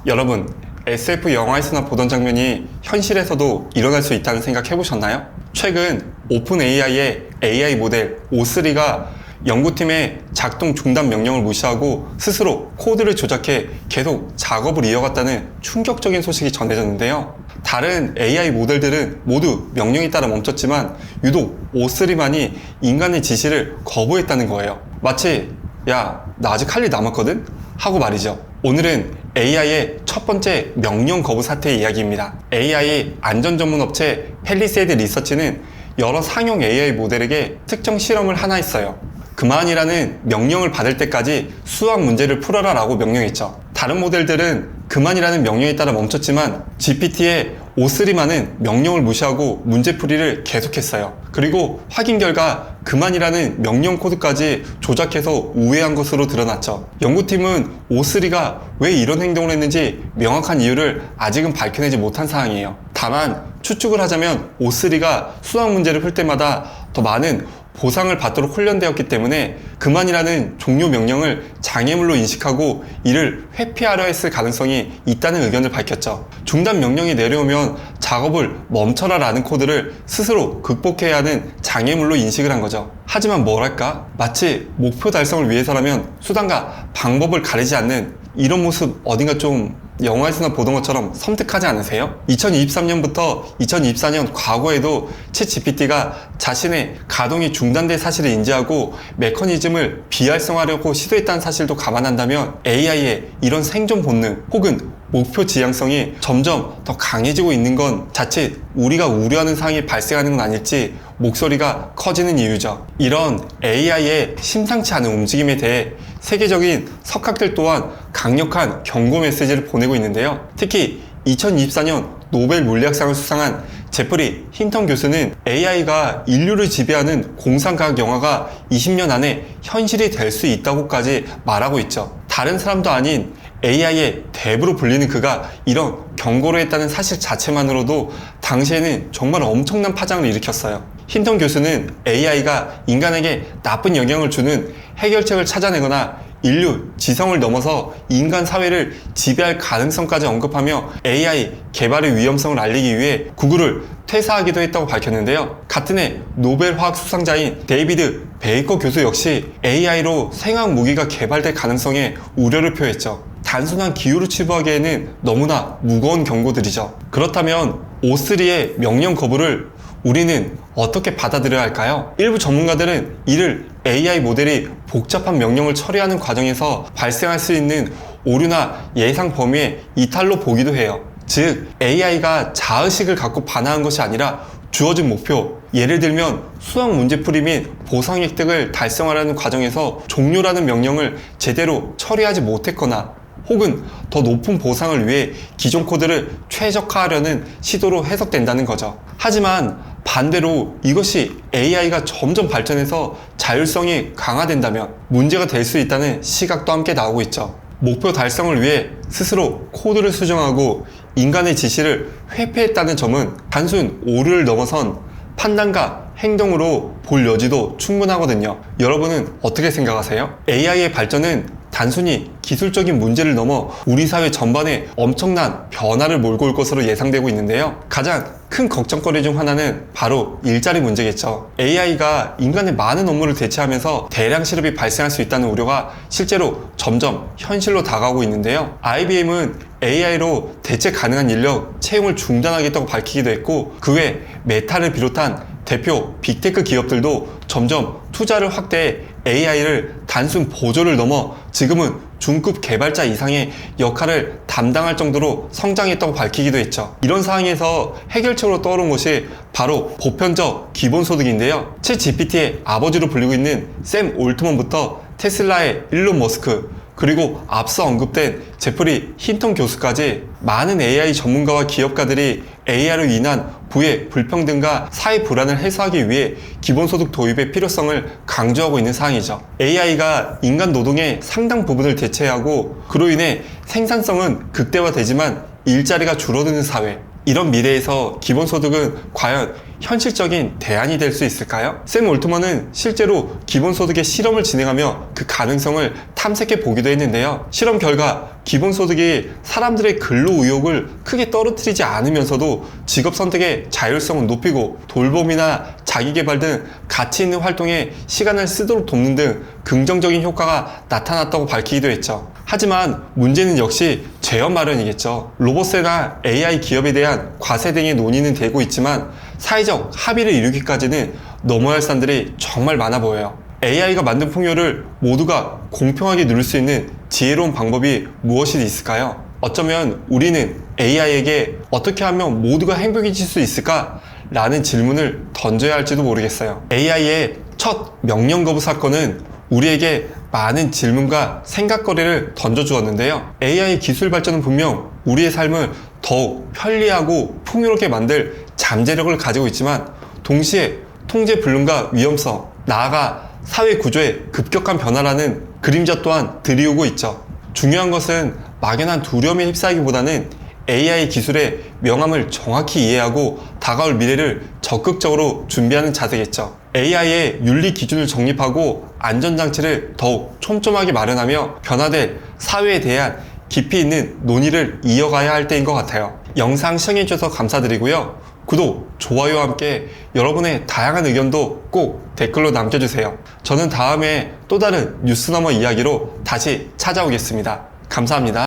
여러분, SF 영화에서나 보던 장면이 현실에서도 일어날 수 있다는 생각 해보셨나요? 최근 오픈 AI의 AI 모델 O3가 연구팀의 작동 중단 명령을 무시하고 스스로 코드를 조작해 계속 작업을 이어갔다는 충격적인 소식이 전해졌는데요. 다른 AI 모델들은 모두 명령에 따라 멈췄지만 유독 O3만이 인간의 지시를 거부했다는 거예요. 마치 야, 나 아직 할 일 남았거든? 하고 말이죠. 오늘은 AI의 첫 번째 명령 거부 사태의 이야기입니다. AI 안전 전문 업체 펠리세이드 리서치는 여러 상용 AI 모델에게 특정 실험을 하나 했어요. 그만이라는 명령을 받을 때까지 수학 문제를 풀어라 라고 명령했죠. 다른 모델들은 그만이라는 명령에 따라 멈췄지만 GPT의 O3만은 명령을 무시하고 문제풀이를 계속했어요. 그리고 확인 결과 그만이라는 명령 코드까지 조작해서 우회한 것으로 드러났죠. 연구팀은 O3가 왜 이런 행동을 했는지 명확한 이유를 아직은 밝혀내지 못한 사항이에요. 다만 추측을 하자면 O3가 수학 문제를 풀 때마다 더 많은 보상을 받도록 훈련되었기 때문에 그만이라는 종료 명령을 장애물로 인식하고 이를 회피하려 했을 가능성이 있다는 의견을 밝혔죠. 중단 명령이 내려오면 작업을 멈춰라 라는 코드를 스스로 극복해야 하는 장애물로 인식을 한 거죠. 하지만 뭐랄까? 마치 목표 달성을 위해서라면 수단과 방법을 가리지 않는 이런 모습 어딘가 좀 영화에서나 보던 것처럼 섬뜩하지 않으세요? 2023년부터 2024년 과거에도 챗GPT가 자신의 가동이 중단된 사실을 인지하고 메커니즘을 비활성화하려고 시도했다는 사실도 감안한다면 AI의 이런 생존 본능 혹은 목표 지향성이 점점 더 강해지고 있는 건 자칫 우리가 우려하는 상황이 발생하는 건 아닐지 목소리가 커지는 이유죠. 이런 AI의 심상치 않은 움직임에 대해 세계적인 석학들 또한 강력한 경고 메시지를 보내고 있는데요. 특히 2024년 노벨 물리학상을 수상한 제프리 힌턴 교수는 AI가 인류를 지배하는 공상과학 영화가 20년 안에 현실이 될 수 있다고까지 말하고 있죠. 다른 사람도 아닌 AI의 대부로 불리는 그가 이런 경고를 했다는 사실 자체만으로도 당시에는 정말 엄청난 파장을 일으켰어요. 힌턴 교수는 AI가 인간에게 나쁜 영향을 주는 해결책을 찾아내거나 인류 지성을 넘어서 인간 사회를 지배할 가능성까지 언급하며 AI 개발의 위험성을 알리기 위해 구글을 퇴사하기도 했다고 밝혔는데요. 같은 해 노벨 화학 수상자인 데이비드 베이커 교수 역시 AI로 생화학 무기가 개발될 가능성에 우려를 표했죠. 단순한 기후를 치부하기에는 너무나 무거운 경고들이죠. 그렇다면 O3의 명령 거부를 우리는 어떻게 받아들여야 할까요? 일부 전문가들은 이를 AI 모델이 복잡한 명령을 처리하는 과정에서 발생할 수 있는 오류나 예상 범위의 이탈로 보기도 해요. 즉, AI가 자의식을 갖고 반항한 것이 아니라 주어진 목표, 예를 들면 수학 문제풀이 및 보상 획득을 달성하려는 과정에서 종료라는 명령을 제대로 처리하지 못했거나 혹은 더 높은 보상을 위해 기존 코드를 최적화하려는 시도로 해석된다는 거죠. 하지만 반대로 이것이 AI가 점점 발전해서 자율성이 강화된다면 문제가 될 수 있다는 시각도 함께 나오고 있죠. 목표 달성을 위해 스스로 코드를 수정하고 인간의 지시를 회피했다는 점은 단순 오류를 넘어선 판단과 행동으로 볼 여지도 충분하거든요. 여러분은 어떻게 생각하세요? AI의 발전은 단순히 기술적인 문제를 넘어 우리 사회 전반에 엄청난 변화를 몰고 올 것으로 예상되고 있는데요. 가장 큰 걱정거리 중 하나는 바로 일자리 문제겠죠. AI가 인간의 많은 업무를 대체하면서 대량 실업이 발생할 수 있다는 우려가 실제로 점점 현실로 다가오고 있는데요. IBM은 AI로 대체 가능한 인력 채용을 중단하겠다고 밝히기도 했고, 그 외 메타를 비롯한 대표 빅테크 기업들도 점점 투자를 확대해 AI를 단순 보조를 넘어 지금은 중급 개발자 이상의 역할을 담당할 정도로 성장했다고 밝히기도 했죠. 이런 상황에서 해결책으로 떠오른 것이 바로 보편적 기본소득인데요. 챗 GPT의 아버지로 불리고 있는 샘 올트먼부터 테슬라의 일론 머스크, 그리고 앞서 언급된 제프리 힌턴 교수까지 많은 AI 전문가와 기업가들이 AI로 인한 부의 불평등과 사회 불안을 해소하기 위해 기본소득 도입의 필요성을 강조하고 있는 사항이죠. AI가 인간 노동의 상당 부분을 대체하고 그로 인해 생산성은 극대화되지만 일자리가 줄어드는 사회, 이런 미래에서 기본소득은 과연 현실적인 대안이 될 수 있을까요? 샘 올트먼은 실제로 기본소득의 실험을 진행하며 그 가능성을 탐색해 보기도 했는데요. 실험 결과 기본소득이 사람들의 근로 의욕을 크게 떨어뜨리지 않으면서도 직업 선택의 자율성을 높이고 돌봄이나 자기개발 등 가치 있는 활동에 시간을 쓰도록 돕는 등 긍정적인 효과가 나타났다고 밝히기도 했죠. 하지만 문제는 역시 재현 마련이겠죠. 로봇세나 AI 기업에 대한 과세 등의 논의는 되고 있지만 사회적 합의를 이루기까지는 넘어야 할 산들이 정말 많아 보여요. AI가 만든 풍요를 모두가 공평하게 누릴 수 있는 지혜로운 방법이 무엇이 있을까요? 어쩌면 우리는 AI에게 어떻게 하면 모두가 행복해질 수 있을까? 라는 질문을 던져야 할지도 모르겠어요. AI의 첫 명령 거부 사건은 우리에게 많은 질문과 생각거리를 던져주었는데요. AI 기술 발전은 분명 우리의 삶을 더욱 편리하고 풍요롭게 만들 잠재력을 가지고 있지만 동시에 통제 불능과 위험성, 나아가 사회 구조의 급격한 변화라는 그림자 또한 들이오고 있죠. 중요한 것은 막연한 두려움에 휩싸이기보다는 AI 기술의 명암을 정확히 이해하고 다가올 미래를 적극적으로 준비하는 자세겠죠. AI의 윤리 기준을 정립하고 안전장치를 더욱 촘촘하게 마련하며 변화될 사회에 대한 깊이 있는 논의를 이어가야 할 때인 것 같아요. 영상 시청해주셔서 감사드리고요. 구독, 좋아요와 함께 여러분의 다양한 의견도 꼭 댓글로 남겨주세요. 저는 다음에 또 다른 뉴스너머 이야기로 다시 찾아오겠습니다. 감사합니다.